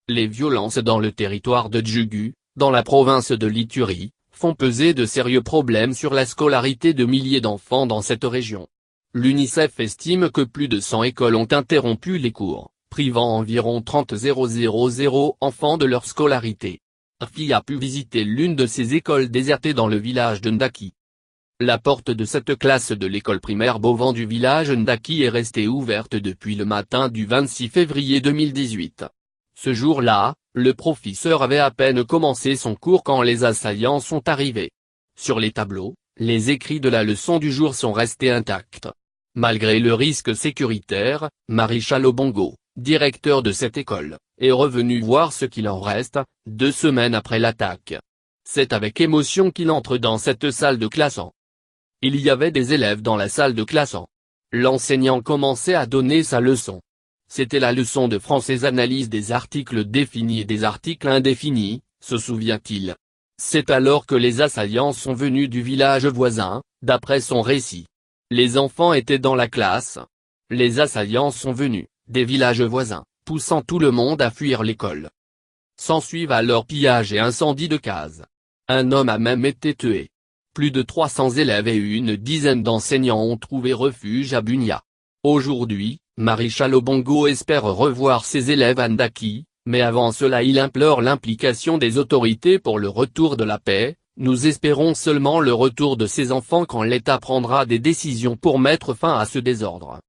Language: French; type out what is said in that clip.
Les violences dans le territoire de Djougou, dans la province de l'Ituri, font peser de sérieux problèmes sur la scolarité de milliers d'enfants dans cette région. L'UNICEF estime que plus de 100 écoles ont interrompu les cours, privant environ 30 000 enfants de leur scolarité. RFI a pu visiter l'une de ces écoles désertées dans le village de Ndaki. La porte de cette classe de l'école primaire Bovan du village Ndaki est restée ouverte depuis le matin du 26 février 2018. Ce jour-là, le professeur avait à peine commencé son cours quand les assaillants sont arrivés. Sur les tableaux, les écrits de la leçon du jour sont restés intacts. Malgré le risque sécuritaire, Marichal Obongo, directeur de cette école, est revenu voir ce qu'il en reste, 2 semaines après l'attaque. C'est avec émotion qu'il entre dans cette salle de classe. Il y avait des élèves dans la salle de classe. L'enseignant commençait à donner sa leçon. C'était la leçon de français, analyse des articles définis et des articles indéfinis, se souvient-il. C'est alors que les assaillants sont venus du village voisin, d'après son récit. Les enfants étaient dans la classe. Les assaillants sont venus, des villages voisins, poussant tout le monde à fuir l'école. S'ensuivent alors pillage et incendie de cases. Un homme a même été tué. Plus de 300 élèves et une dizaine d'enseignants ont trouvé refuge à Bunia. Aujourd'hui, Marichal Obongo espère revoir ses élèves à Ndaki, mais avant cela il implore l'implication des autorités pour le retour de la paix. Nous espérons seulement le retour de ces enfants quand l'État prendra des décisions pour mettre fin à ce désordre.